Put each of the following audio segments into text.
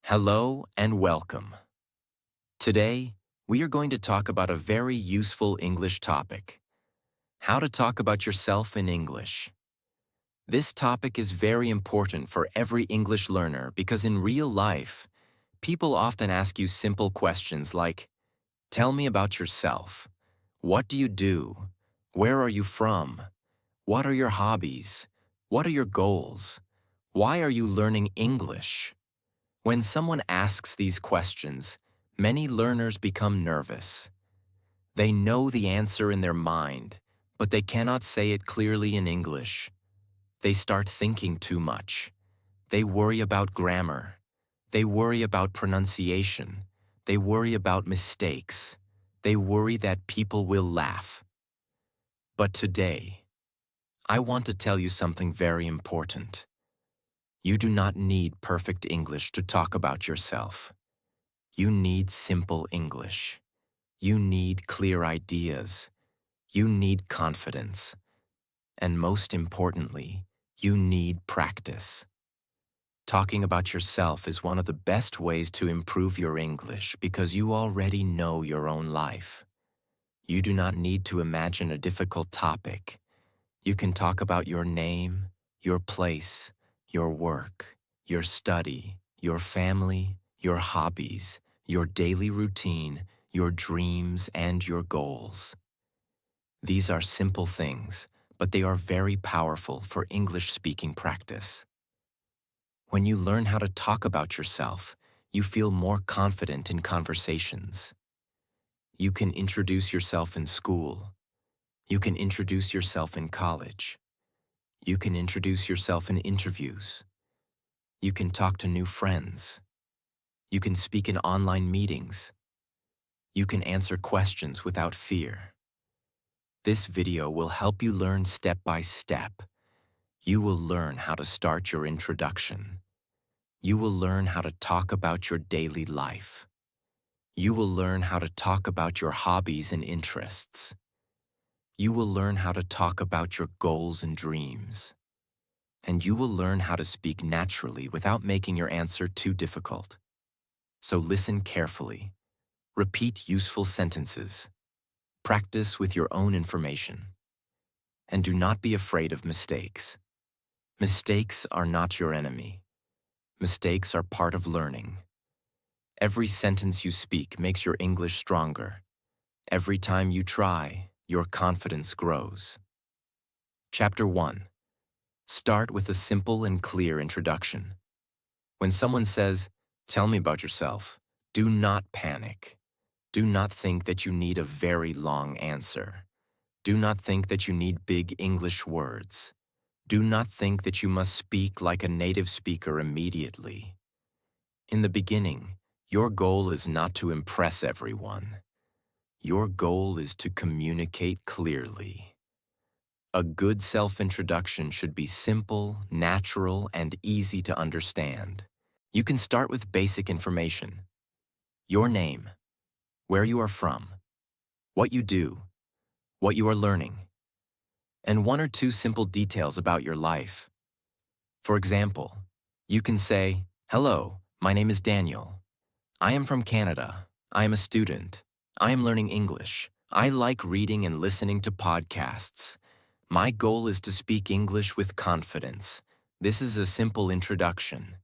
Hello and welcome. Today, we are going to talk about a very useful English topic: how to talk about yourself in English. This topic is very important for every English learner because in real life, people often ask you simple questions like, "Tell me about yourself. What do you do? Where are you from? What are your hobbies? What are your goals? Why are you learning English?" When someone asks these questions, many learners become nervous. They know the answer in their mind, but they cannot say it clearly in English. They start thinking too much. They worry about grammar. They worry about pronunciation. They worry about mistakes. They worry that people will laugh. But today, I want to tell you something very important. You do not need perfect English to talk about yourself. You need simple English. You need clear ideas. You need confidence. And most importantly, you need practice. Talking about yourself is one of the best ways to improve your English because you already know your own life. You do not need to imagine a difficult topic. You can talk about your name, your place, your work, your study, your family, your hobbies, your daily routine, your dreams, and your goals. These are simple things, but they are very powerful for English-speaking practice. When you learn how to talk about yourself, you feel more confident in conversations. You can introduce yourself in school. You can introduce yourself in college. You can introduce yourself in interviews. You can talk to new friends. You can speak in online meetings. You can answer questions without fear. This video will help you learn step by step. You will learn how to start your introduction. You will learn how to talk about your daily life. You will learn how to talk about your hobbies and interests. You will learn how to talk about your goals and dreams. And you will learn how to speak naturally without making your answer too difficult. So listen carefully. Repeat useful sentences. Practice with your own information. And do not be afraid of mistakes. Mistakes are not your enemy. Mistakes are part of learning. Every sentence you speak makes your English stronger. Every time you try, your confidence grows. Chapter 1. Start with a simple and clear introduction. When someone says, "Tell me about yourself," do not panic. Do not think that you need a very long answer. Do not think that you need big English words. Do not think that you must speak like a native speaker immediately. In the beginning, your goal is not to impress everyone. Your goal is to communicate clearly. A good self-introduction should be simple, natural, and easy to understand. You can start with basic information. Your name, where you are from, what you do, what you are learning, and one or two simple details about your life. For example, you can say, "Hello, my name is Daniel. I am from Canada. I am a student. I am learning English. I like reading and listening to podcasts. My goal is to speak English with confidence." This is a simple introduction,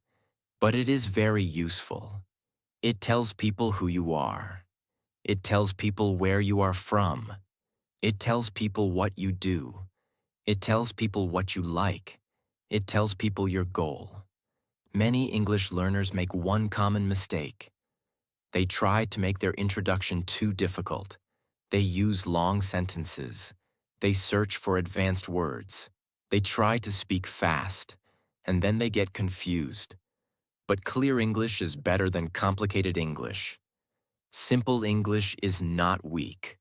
but it is very useful. It tells people who you are. It tells people where you are from. It tells people what you do. It tells people what you like. It tells people your goal. Many English learners make one common mistake. They try to make their introduction too difficult. They use long sentences. They search for advanced words. They try to speak fast, and then they get confused. But clear English is better than complicated English. Simple English is not weak.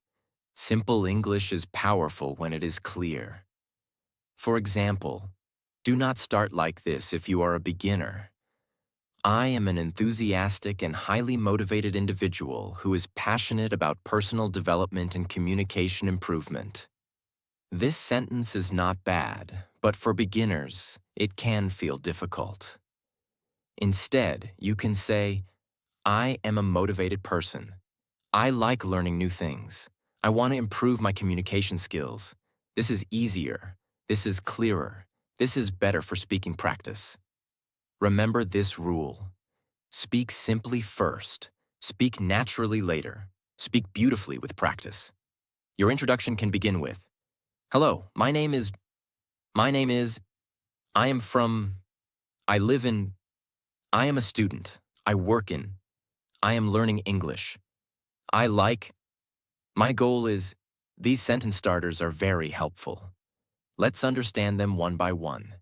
Simple English is powerful when it is clear. For example, do not start like this if you are a beginner. "I am an enthusiastic and highly motivated individual who is passionate about personal development and communication improvement." This sentence is not bad, but for beginners, it can feel difficult. Instead, you can say, I am a motivated person. I like learning new things. I want to improve my communication skills. This is easier. This is clearer. This is better for speaking practice. Remember this rule. Speak simply first. Speak naturally later. Speak beautifully with practice. Your introduction can begin with, hello, my name is, I am from, I live in, I am a student. I work in, I am learning English. I like, my goal is, these sentence starters are very helpful. Let's understand them one by one.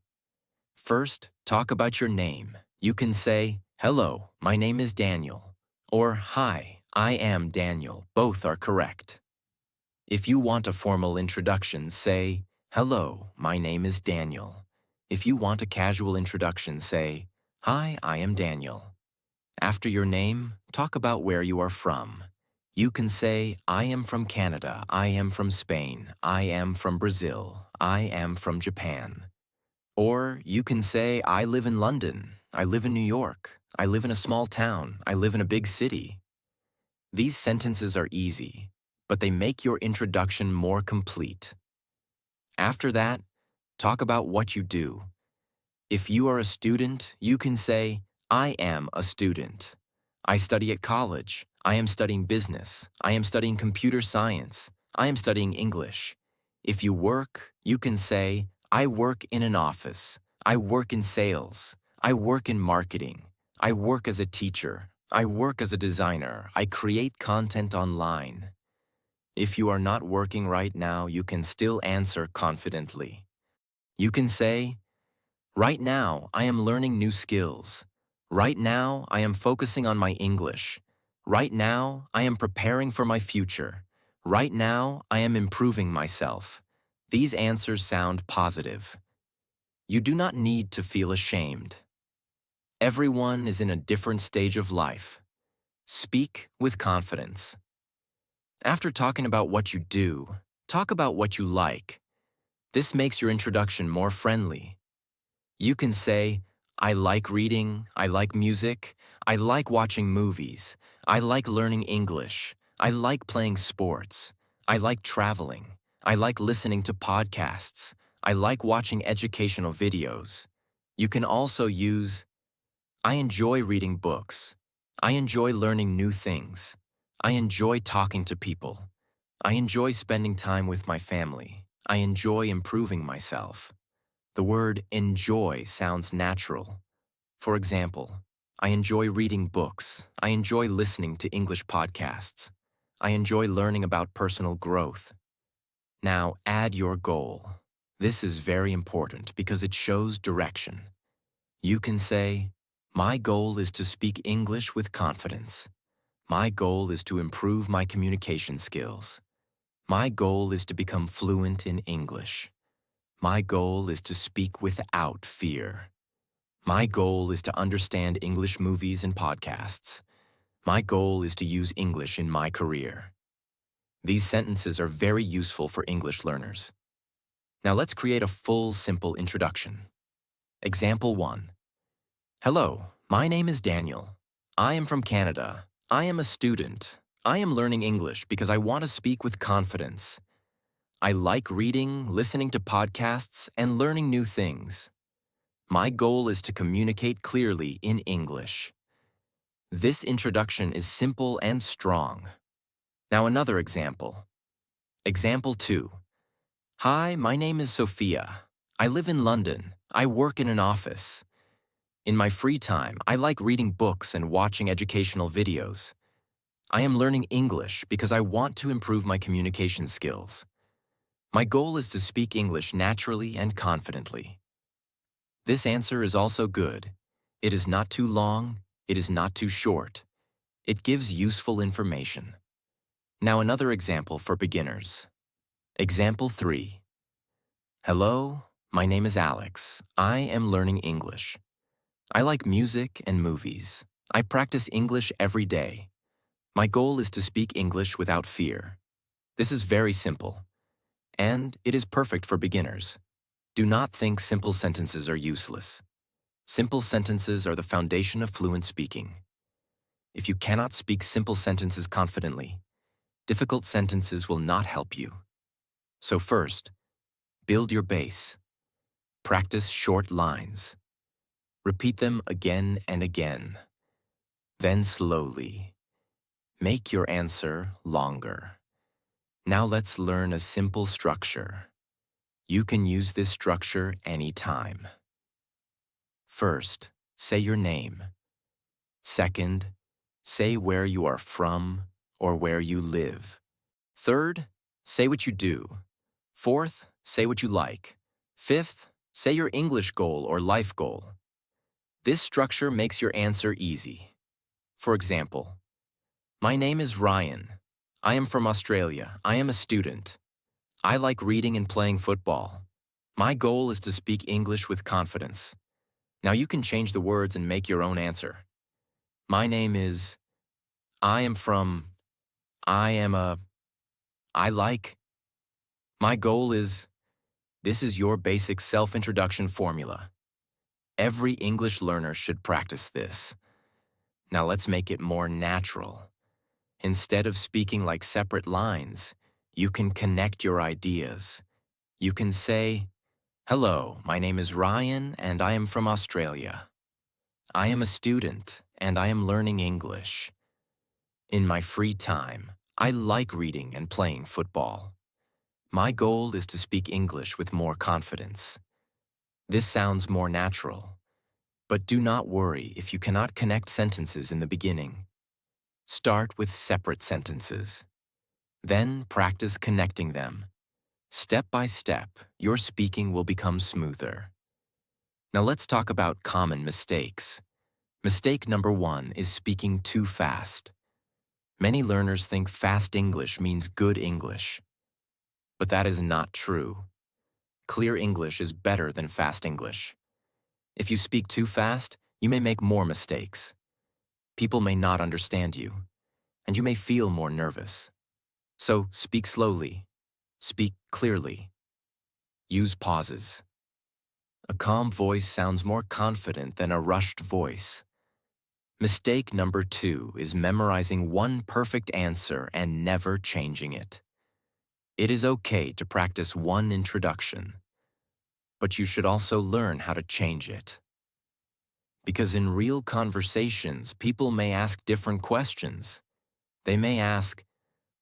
First, talk about your name. You can say, hello, my name is Daniel, or hi, I am Daniel. Both are correct. If you want a formal introduction, say, hello, my name is Daniel. If you want a casual introduction, say, hi, I am Daniel. After your name, talk about where you are from. You can say, I am from Canada, I am from Spain, I am from Brazil, I am from Japan. Or you can say, I live in London, I live in New York, I live in a small town, I live in a big city. These sentences are easy, but they make your introduction more complete. After that, talk about what you do. If you are a student, you can say, I am a student. I study at college. I am studying business. I am studying computer science. I am studying English. If you work, you can say, I work in an office. I work in sales. I work in marketing. I work as a teacher. I work as a designer. I create content online. If you are not working right now, you can still answer confidently. You can say, right now, I am learning new skills. Right now, I am focusing on my English. Right now, I am preparing for my future. Right now, I am improving myself. These answers sound positive. You do not need to feel ashamed. Everyone is in a different stage of life. Speak with confidence. After talking about what you do, talk about what you like. This makes your introduction more friendly. You can say, I like reading, I like music, I like watching movies, I like learning English, I like playing sports, I like traveling, I like listening to podcasts, I like watching educational videos. You can also use, I enjoy reading books, I enjoy learning new things, I enjoy talking to people, I enjoy spending time with my family, I enjoy improving myself. The word enjoy sounds natural. For example, I enjoy reading books. I enjoy listening to English podcasts. I enjoy learning about personal growth. Now add your goal. This is very important because it shows direction. You can say, my goal is to speak English with confidence. My goal is to improve my communication skills. My goal is to become fluent in English. My goal is to speak without fear. My goal is to understand English movies and podcasts. My goal is to use English in my career. These sentences are very useful for English learners. Now let's create a full, simple introduction. Example 1. Hello, my name is Daniel. I am from Canada. I am a student. I am learning English because I want to speak with confidence. I like reading, listening to podcasts, and learning new things. My goal is to communicate clearly in English. This introduction is simple and strong. Now another example. Example 2. Hi, my name is Sophia. I live in London. I work in an office. In my free time, I like reading books and watching educational videos. I am learning English because I want to improve my communication skills. My goal is to speak English naturally and confidently. This answer is also good. It is not too long, it is not too short. It gives useful information. Now another example for beginners. Example 3. Hello, my name is Alex. I am learning English. I like music and movies. I practice English every day. My goal is to speak English without fear. This is very simple, and it is perfect for beginners. Do not think simple sentences are useless. Simple sentences are the foundation of fluent speaking. If you cannot speak simple sentences confidently, difficult sentences will not help you. So first, build your base. Practice short lines. Repeat them again and again. Then slowly, make your answer longer. Now let's learn a simple structure. You can use this structure anytime. First, say your name. Second, say where you are from or where you live. Third, say what you do. Fourth, say what you like. Fifth, say your English goal or life goal. This structure makes your answer easy. For example, my name is Ryan. I am from Australia. I am a student. I like reading and playing football. My goal is to speak English with confidence. Now you can change the words and make your own answer. My name is, I am from, I am a, I like. My goal is, this is your basic self-introduction formula. Every English learner should practice this. Now let's make it more natural. Instead of speaking like separate lines, you can connect your ideas. You can say, hello, my name is Ryan and I am from Australia. I am a student and I am learning English. In my free time, I like reading and playing football. My goal is to speak English with more confidence. This sounds more natural, but do not worry if you cannot connect sentences in the beginning. Start with separate sentences. Then practice connecting them. Step by step, your speaking will become smoother. Now let's talk about common mistakes. Mistake number 1 is speaking too fast. Many learners think fast English means good English. But that is not true. Clear English is better than fast English. If you speak too fast, you may make more mistakes. People may not understand you, and you may feel more nervous. So speak slowly. Speak clearly. Use pauses. A calm voice sounds more confident than a rushed voice. Mistake number 2 is memorizing one perfect answer and never changing it. It is okay to practice one introduction, but you should also learn how to change it. Because in real conversations, people may ask different questions. They may ask,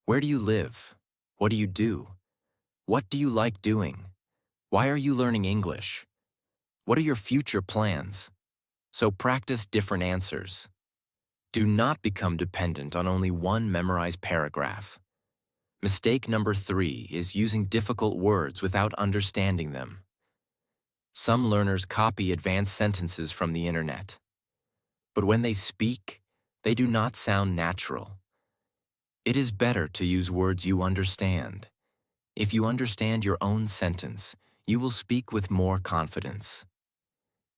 where do you live? What do you do? What do you like doing? Why are you learning English? What are your future plans? So practice different answers. Do not become dependent on only one memorized paragraph. Mistake number 3 is using difficult words without understanding them. Some learners copy advanced sentences from the internet. But when they speak, they do not sound natural. It is better to use words you understand. If you understand your own sentence, you will speak with more confidence.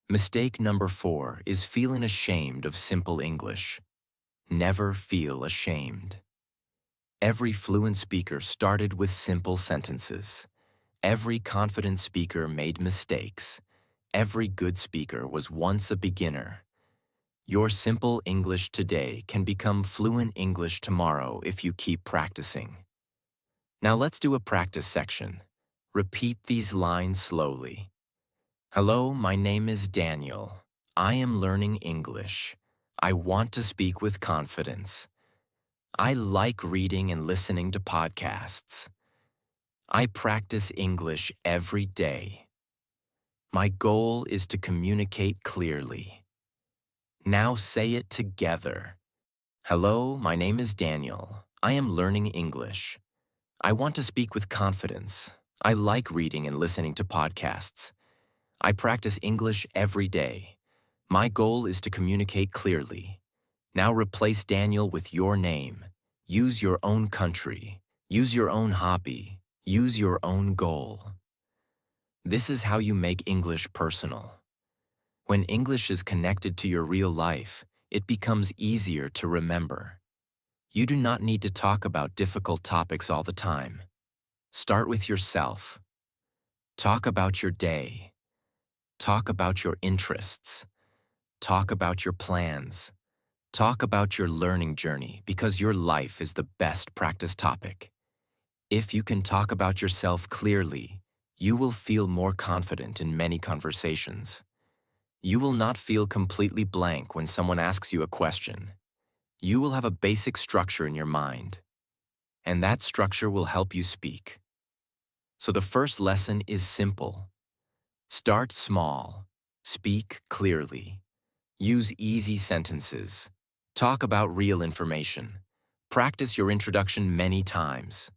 Mistake number 4 is feeling ashamed of simple English. Never feel ashamed. Every fluent speaker started with simple sentences. Every confident speaker made mistakes. Every good speaker was once a beginner. Your simple English today can become fluent English tomorrow if you keep practicing. Now let's do a practice section. Repeat these lines slowly. Hello, my name is Daniel. I am learning English. I want to speak with confidence. I like reading and listening to podcasts. I practice English every day. My goal is to communicate clearly. Now say it together. Hello, my name is Daniel. I am learning English. I want to speak with confidence. I like reading and listening to podcasts. I practice English every day. My goal is to communicate clearly. Now replace Daniel with your name. Use your own country. Use your own hobby. Use your own goal. This is how you make English personal. When English is connected to your real life, it becomes easier to remember. You do not need to talk about difficult topics all the time. Start with yourself. Talk about your day. Talk about your interests. Talk about your plans. Talk about your learning journey because your life is the best practice topic. If you can talk about yourself clearly, you will feel more confident in many conversations. You will not feel completely blank when someone asks you a question. You will have a basic structure in your mind, and that structure will help you speak. So the first lesson is simple. Start small. Speak clearly. Use easy sentences. Talk about real information. Practice your introduction many times.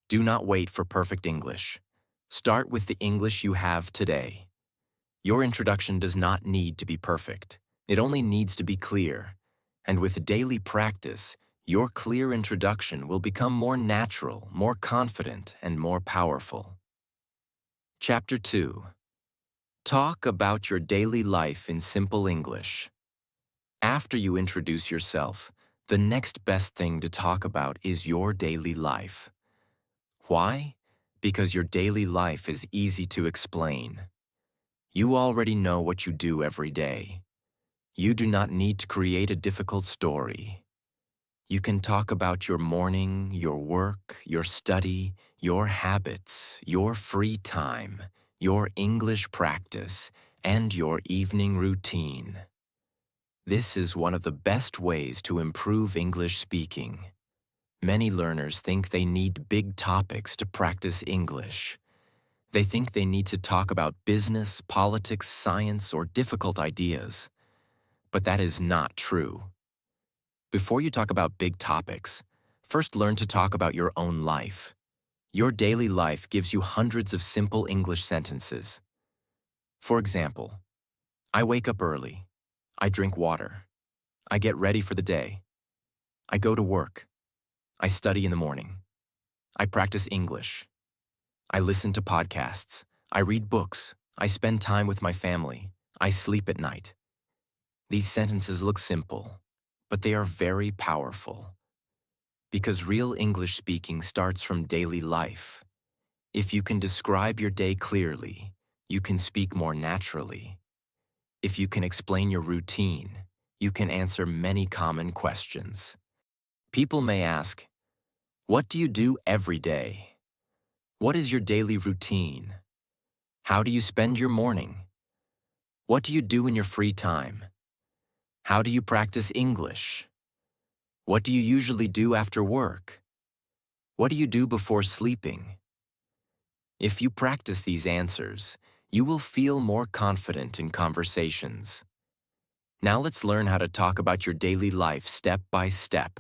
Do not wait for perfect English. Start with the English you have today. Your introduction does not need to be perfect. It only needs to be clear. And with daily practice, your clear introduction will become more natural, more confident, and more powerful. Chapter 2. Talk about your daily life in simple English. After you introduce yourself, the next best thing to talk about is your daily life. Why? Because your daily life is easy to explain. You already know what you do every day. You do not need to create a difficult story. You can talk about your morning, your work, your study, your habits, your free time, your English practice, and your evening routine. This is one of the best ways to improve English speaking. Many learners think they need big topics to practice English. They think they need to talk about business, politics, science, or difficult ideas. But that is not true. Before you talk about big topics, first learn to talk about your own life. Your daily life gives you hundreds of simple English sentences. For example, I wake up early. I drink water. I get ready for the day. I go to work. I study in the morning. I practice English. I listen to podcasts. I read books. I spend time with my family. I sleep at night. These sentences look simple, but they are very powerful. Because real English speaking starts from daily life. If you can describe your day clearly, you can speak more naturally. If you can explain your routine, you can answer many common questions. People may ask, what do you do every day? What is your daily routine? How do you spend your morning? What do you do in your free time? How do you practice English? What do you usually do after work? What do you do before sleeping? If you practice these answers, you will feel more confident in conversations. Now let's learn how to talk about your daily life step by step.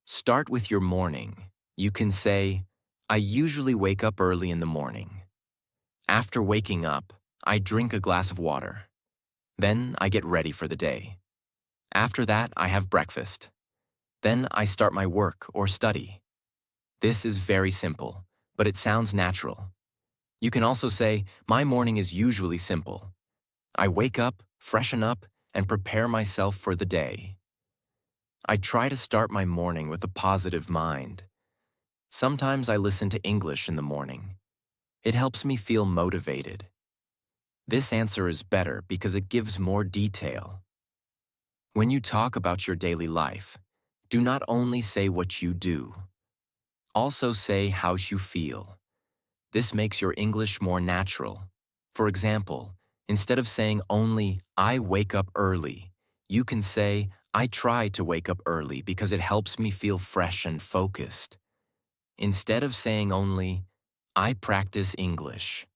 Start with your morning. You can say, I usually wake up early in the morning. After waking up, I drink a glass of water. Then I get ready for the day. After that, I have breakfast. Then I start my work or study. This is very simple, but it sounds natural. You can also say, my morning is usually simple. I wake up, freshen up, and prepare myself for the day. I try to start my morning with a positive mind. Sometimes I listen to English in the morning. It helps me feel motivated. This answer is better because it gives more detail. When you talk about your daily life, do not only say what you do. Also say how you feel. This makes your English more natural. For example, instead of saying only, I wake up early, you can say, I try to wake up early because it helps me feel fresh and focused. Instead of saying only, I practice English,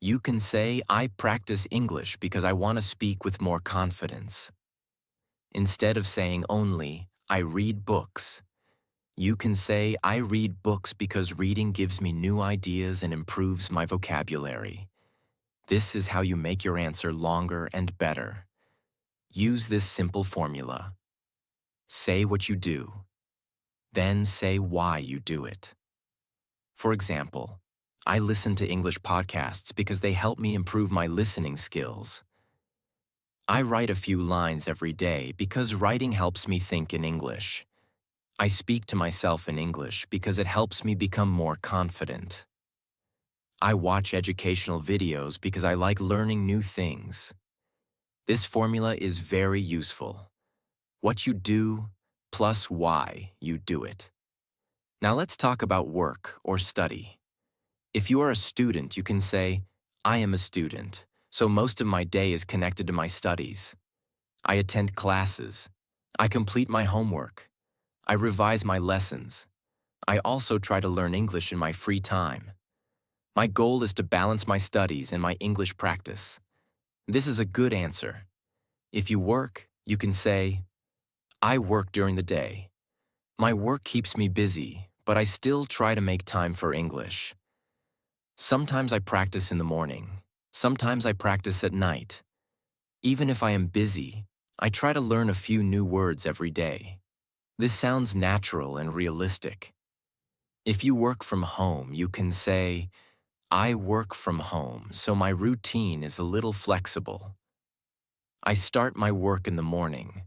you can say, I practice English because I want to speak with more confidence. Instead of saying only, I read books, you can say, I read books because reading gives me new ideas and improves my vocabulary. This is how you make your answer longer and better. Use this simple formula. Say what you do. Then say why you do it. For example, I listen to English podcasts because they help me improve my listening skills. I write a few lines every day because writing helps me think in English. I speak to myself in English because it helps me become more confident. I watch educational videos because I like learning new things. This formula is very useful. What you do plus why you do it. Now let's talk about work or study. If you are a student, you can say, I am a student, so most of my day is connected to my studies. I attend classes. I complete my homework. I revise my lessons. I also try to learn English in my free time. My goal is to balance my studies and my English practice. This is a good answer. If you work, you can say, I work during the day. My work keeps me busy, but I still try to make time for English. Sometimes I practice in the morning. Sometimes I practice at night. Even if I am busy, I try to learn a few new words every day. This sounds natural and realistic. If you work from home, you can say, I work from home, so my routine is a little flexible. I start my work in the morning.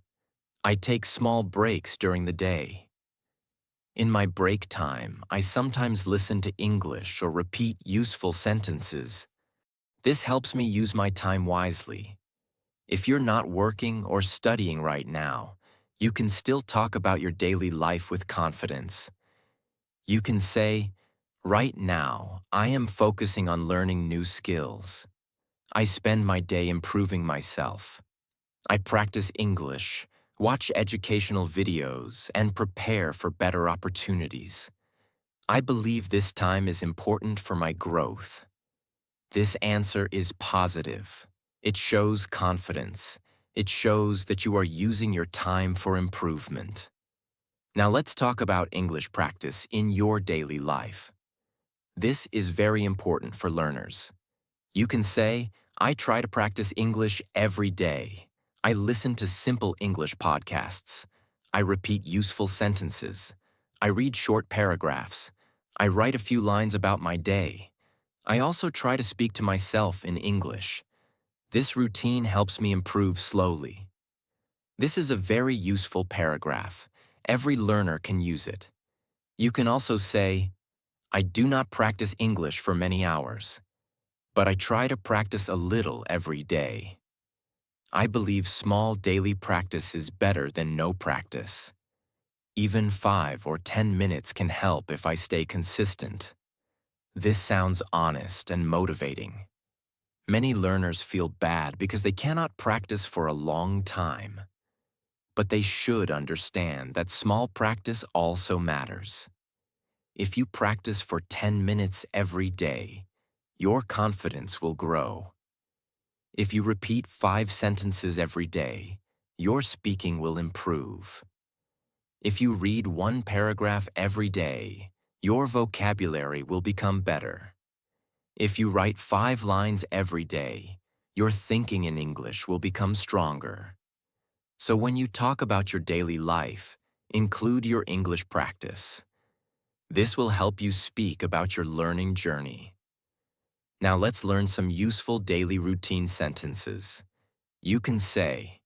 I take small breaks during the day. In my break time, I sometimes listen to English or repeat useful sentences. This helps me use my time wisely. If you're not working or studying right now, you can still talk about your daily life with confidence. You can say, right now, I am focusing on learning new skills. I spend my day improving myself. I practice English, watch educational videos, and prepare for better opportunities. I believe this time is important for my growth. This answer is positive. It shows confidence. It shows that you are using your time for improvement. Now let's talk about English practice in your daily life. This is very important for learners. You can say, I try to practice English every day. I listen to simple English podcasts. I repeat useful sentences. I read short paragraphs. I write a few lines about my day. I also try to speak to myself in English. This routine helps me improve slowly. This is a very useful paragraph. Every learner can use it. You can also say, I do not practice English for many hours, but I try to practice a little every day. I believe small daily practice is better than no practice. Even 5 or 10 minutes can help if I stay consistent. This sounds honest and motivating. Many learners feel bad because they cannot practice for a long time. But they should understand that small practice also matters. If you practice for 10 minutes every day, your confidence will grow. If you repeat 5 sentences every day, your speaking will improve. If you read 1 paragraph every day, your vocabulary will become better. If you write 5 lines every day, your thinking in English will become stronger. So when you talk about your daily life, include your English practice. This will help you speak about your learning journey. Now let's learn some useful daily routine sentences. You can say,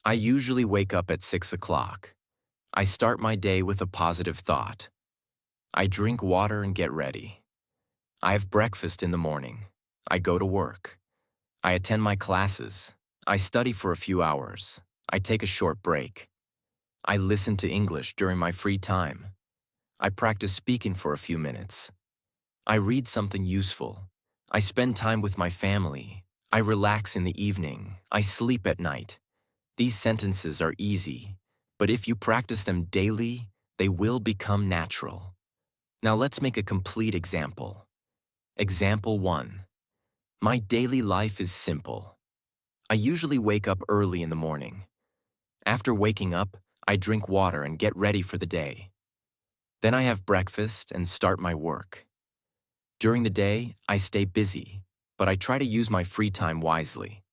I usually wake up at 6 o'clock. I start my day with a positive thought. I drink water and get ready. I have breakfast in the morning. I go to work. I attend my classes. I study for a few hours. I take a short break. I listen to English during my free time. I practice speaking for a few minutes. I read something useful. I spend time with my family. I relax in the evening. I sleep at night. These sentences are easy, but if you practice them daily, they will become natural. Now let's make a complete example. Example 1. My daily life is simple. I usually wake up early in the morning. After waking up, I drink water and get ready for the day. Then I have breakfast and start my work. During the day, I stay busy, but I try to use my free time wisely.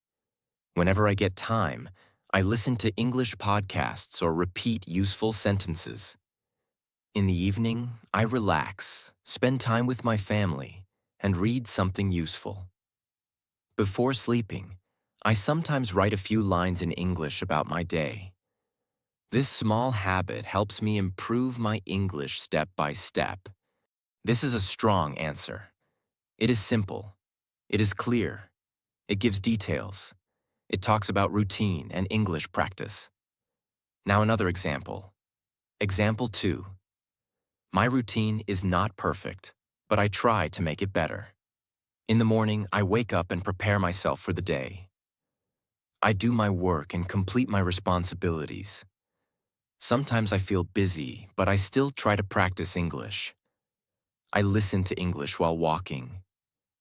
Whenever I get time, I listen to English podcasts or repeat useful sentences. In the evening, I relax, spend time with my family, and read something useful. Before sleeping, I sometimes write a few lines in English about my day. This small habit helps me improve my English step by step. This is a strong answer. It is simple. It is clear. It gives details. It talks about routine and English practice. Now another example. Example 2. My routine is not perfect, but I try to make it better. In the morning, I wake up and prepare myself for the day. I do my work and complete my responsibilities. Sometimes I feel busy, but I still try to practice English. I listen to English while walking.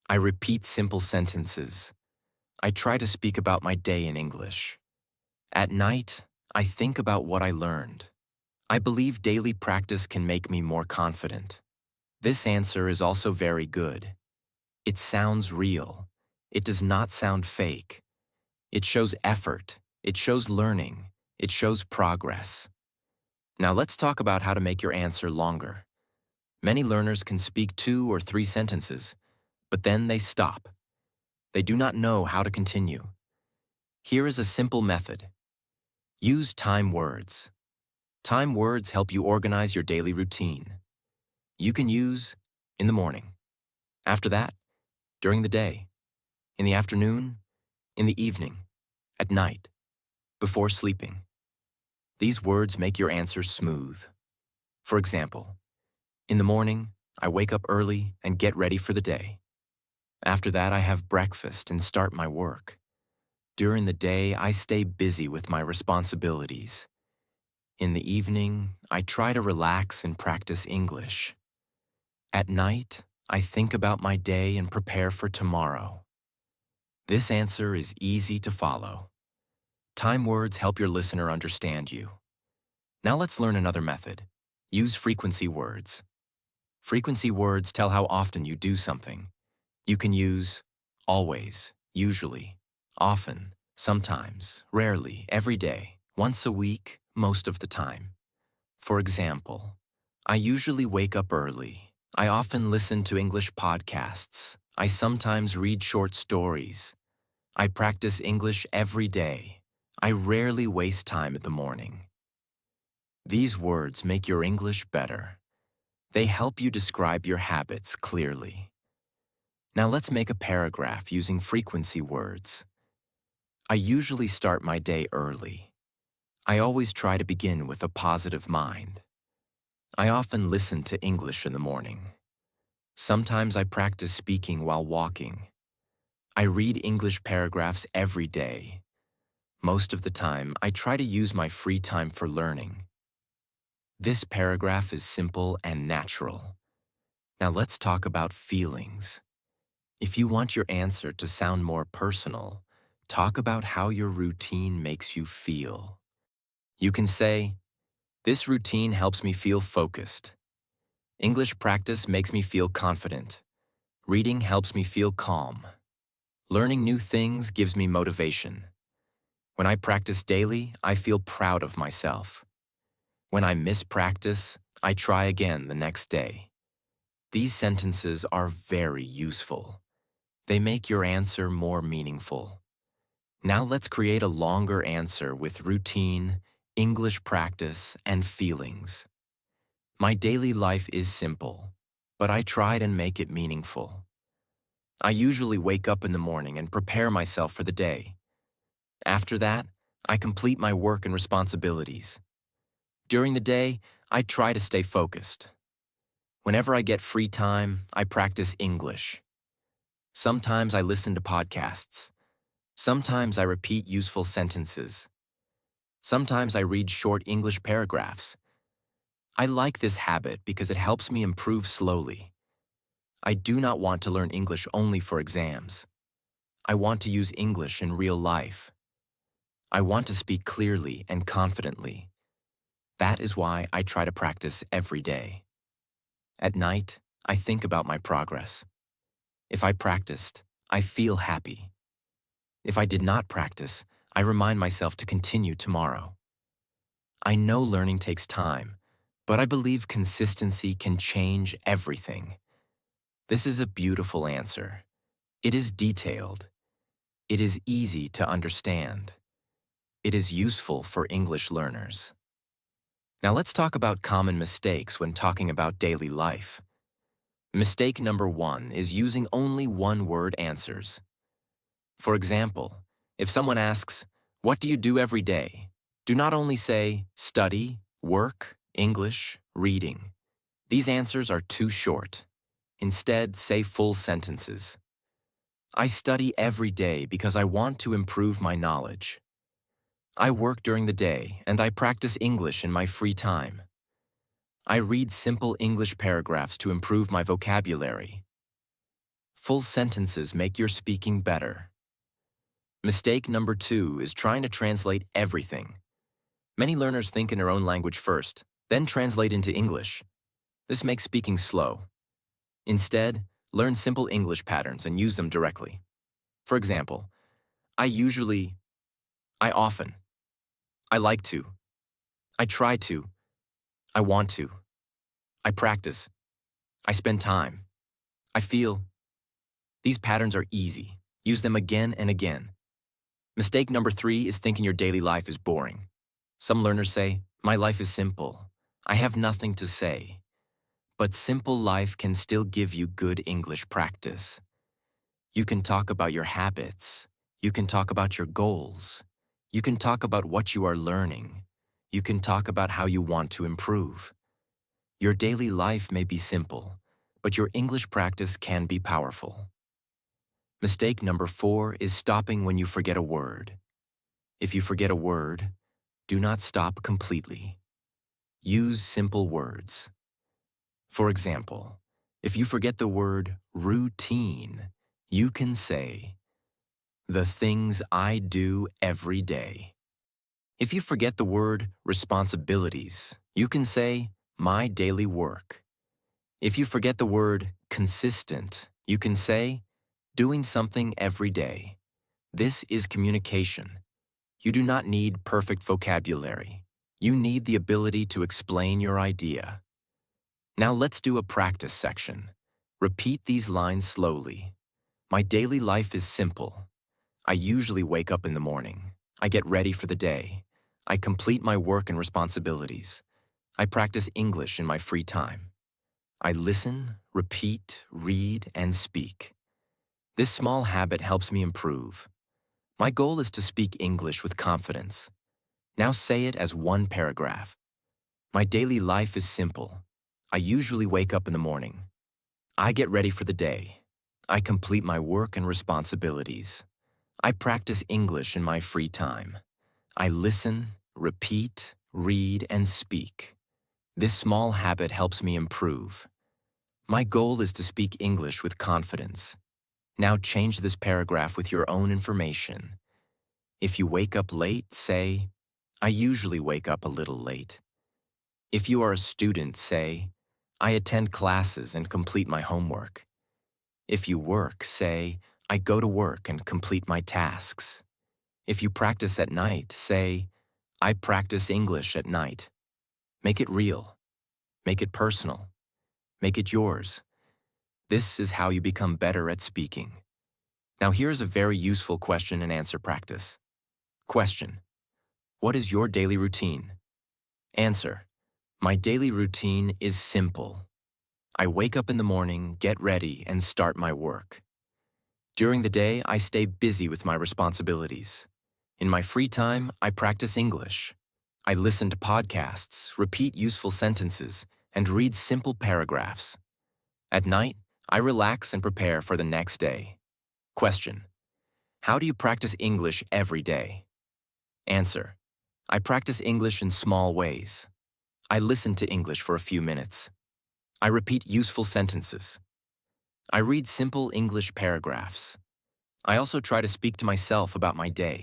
I repeat simple sentences. I try to speak about my day in English. At night, I think about what I learned. I believe daily practice can make me more confident. This answer is also very good. It sounds real. It does not sound fake. It shows effort. It shows learning. It shows progress. Now let's talk about how to make your answer longer. Many learners can speak 2 or 3 sentences, but then they stop. They do not know how to continue. Here is a simple method. Use time words. Time words help you organize your daily routine. You can use in the morning. After that, during the day, in the afternoon, in the evening, at night, before sleeping. These words make your answer smooth. For example, in the morning, I wake up early and get ready for the day. After that, I have breakfast and start my work. During the day, I stay busy with my responsibilities. In the evening, I try to relax and practice English. At night, I think about my day and prepare for tomorrow. This answer is easy to follow. Time words help your listener understand you. Now let's learn another method. Use frequency words. Frequency words tell how often you do something. You can use always, usually, often, sometimes, rarely, every day, once a week, most of the time. For example, I usually wake up early. I often listen to English podcasts. I sometimes read short stories. I practice English every day. I rarely waste time in the morning. These words make your English better. They help you describe your habits clearly. Now let's make a paragraph using frequency words. I usually start my day early. I always try to begin with a positive mind. I often listen to English in the morning. Sometimes I practice speaking while walking. I read English paragraphs every day. Most of the time, I try to use my free time for learning. This paragraph is simple and natural. Now let's talk about feelings. If you want your answer to sound more personal, talk about how your routine makes you feel. You can say, "This routine helps me feel focused. English practice makes me feel confident. Reading helps me feel calm. Learning new things gives me motivation. When I practice daily, I feel proud of myself. When I miss practice, I try again the next day." These sentences are very useful. They make your answer more meaningful. Now let's create a longer answer with routine, English practice, and feelings. My daily life is simple, but I try to make it meaningful. I usually wake up in the morning and prepare myself for the day. After that, I complete my work and responsibilities. During the day, I try to stay focused. Whenever I get free time, I practice English. Sometimes I listen to podcasts. Sometimes I repeat useful sentences. Sometimes I read short English paragraphs. I like this habit because it helps me improve slowly. I do not want to learn English only for exams. I want to use English in real life. I want to speak clearly and confidently. That is why I try to practice every day. At night, I think about my progress. If I practiced, I feel happy. If I did not practice, I remind myself to continue tomorrow. I know learning takes time, but I believe consistency can change everything. This is a beautiful answer. It is detailed. It is easy to understand. It is useful for English learners. Now let's talk about common mistakes when talking about daily life. Mistake number 1 is using only one-word answers. For example, If someone asks, "What do you do every day?" do not only say, "Study, work, English, reading." These answers are too short. Instead, say full sentences. I study every day because I want to improve my knowledge. I work during the day and I practice English in my free time. I read simple English paragraphs to improve my vocabulary. Full sentences make your speaking better. Mistake number 2 is trying to translate everything. Many learners think in their own language first, then translate into English. This makes speaking slow. Instead, learn simple English patterns and use them directly. For example, I usually, I often, I like to, I try to, I want to, I practice, I spend time, I feel. These patterns are easy. Use them again and again. Mistake number 3 is thinking your daily life is boring. Some learners say, "My life is simple. I have nothing to say." But simple life can still give you good English practice. You can talk about your habits. You can talk about your goals. You can talk about what you are learning. You can talk about how you want to improve. Your daily life may be simple, but your English practice can be powerful. Mistake number 4 is stopping when you forget a word. If you forget a word, do not stop completely. Use simple words. For example, if you forget the word routine, you can say, "The things I do every day." If you forget the word responsibilities, you can say, "My daily work." If you forget the word consistent, you can say, "Doing something every day." This is communication. You do not need perfect vocabulary. You need the ability to explain your idea. Now let's do a practice section. Repeat these lines slowly. My daily life is simple. I usually wake up in the morning. I get ready for the day. I complete my work and responsibilities. I practice English in my free time. I listen, repeat, read, and speak. This small habit helps me improve. My goal is to speak English with confidence. Now say it as one paragraph. My daily life is simple. I usually wake up in the morning. I get ready for the day. I complete my work and responsibilities. I practice English in my free time. I listen, repeat, read, and speak. This small habit helps me improve. My goal is to speak English with confidence. Now change this paragraph with your own information. If you wake up late, say, "I usually wake up a little late." If you are a student, say, "I attend classes and complete my homework." If you work, say, "I go to work and complete my tasks." If you practice at night, say, "I practice English at night." Make it real. Make it personal. Make it yours. This is how you become better at speaking. Now here's a very useful question and answer practice. Question: what is your daily routine? Answer: my daily routine is simple. I wake up in the morning, get ready, and start my work. During the day, I stay busy with my responsibilities. In my free time, I practice English. I listen to podcasts, repeat useful sentences, and read simple paragraphs. At night, I relax and prepare for the next day. Question: how do you practice English every day? Answer: I practice English in small ways. I listen to English for a few minutes. I repeat useful sentences. I read simple English paragraphs. I also try to speak to myself about my day.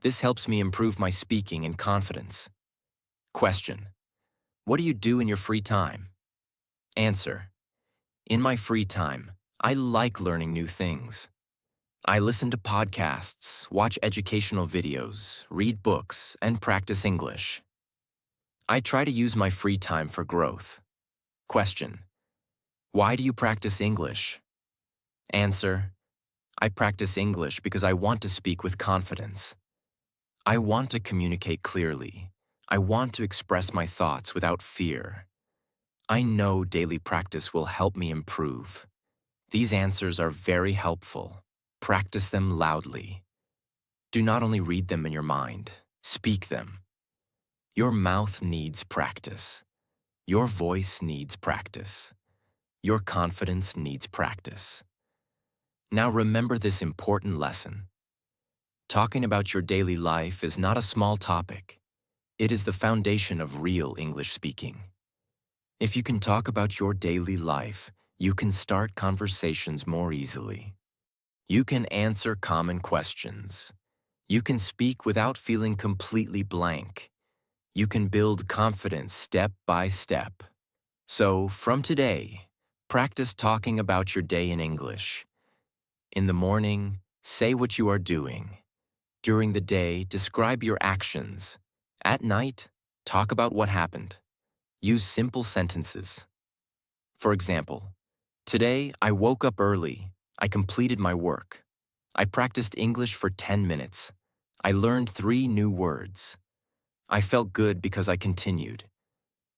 This helps me improve my speaking and confidence. Question: what do you do in your free time? Answer: in my free time, I like learning new things. I listen to podcasts, watch educational videos, read books, and practice English. I try to use my free time for growth. Question: why do you practice English? Answer: I practice English because I want to speak with confidence. I want to communicate clearly. I want to express my thoughts without fear. I know daily practice will help me improve. These answers are very helpful. Practice them loudly. Do not only read them in your mind, speak them. Your mouth needs practice. Your voice needs practice. Your confidence needs practice. Now remember this important lesson. Talking about your daily life is not a small topic. It is the foundation of real English speaking. If you can talk about your daily life, you can start conversations more easily. You can answer common questions. You can speak without feeling completely blank. You can build confidence step by step. So, from today, practice talking about your day in English. In the morning, say what you are doing. During the day, describe your actions. At night, talk about what happened. Use simple sentences. For example, today I woke up early. I completed my work. I practiced English for 10 minutes. I learned 3 new words. I felt good because I continued.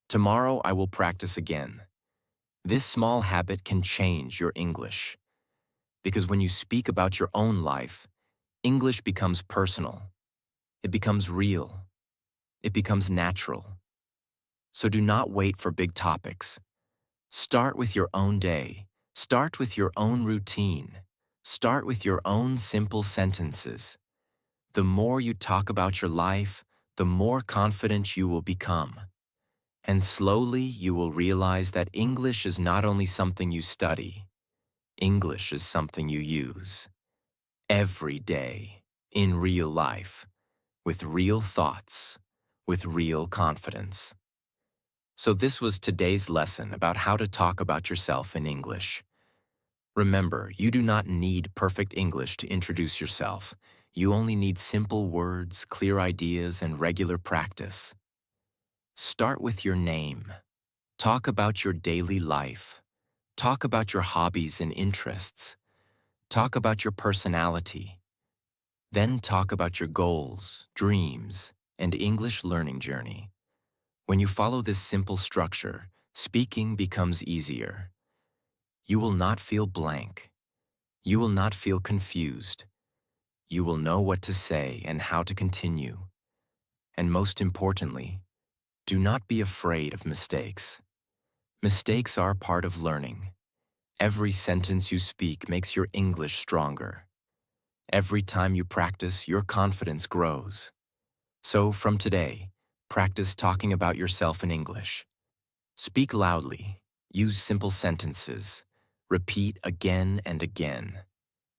Tomorrow I will practice again. This small habit can change your English. Because when you speak about your own life, English becomes personal. It becomes real. It becomes natural. So do not wait for big topics. Start with your own day. Start with your own routine. Start with your own simple sentences. The more you talk about your life, the more confident you will become. And slowly you will realize that English is not only something you study. English is something you use. Every day, in real life, with real thoughts, with real confidence. So this was today's lesson about how to talk about yourself in English. Remember, you do not need perfect English to introduce yourself. You only need simple words, clear ideas, and regular practice. Start with your name. Talk about your daily life. Talk about your hobbies and interests. Talk about your personality. Then talk about your goals, dreams, and English learning journey. When you follow this simple structure, speaking becomes easier. You will not feel blank. You will not feel confused. You will know what to say and how to continue. And most importantly, do not be afraid of mistakes. Mistakes are part of learning. Every sentence you speak makes your English stronger. Every time you practice, your confidence grows. So, from today, practice talking about yourself in English. Speak loudly. Use simple sentences. Repeat again and again.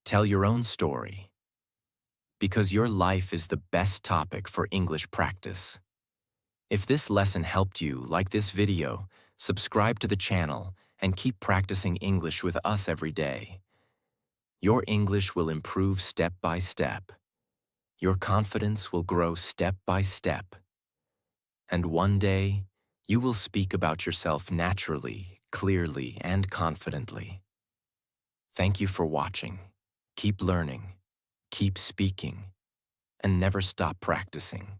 Tell your own story. Because your life is the best topic for English practice. If this lesson helped you, like this video, subscribe to the channel, and keep practicing English with us every day. Your English will improve step by step. Your confidence will grow step by step. And one day, you will speak about yourself naturally, clearly, and confidently. Thank you for watching. Keep learning, keep speaking, and never stop practicing.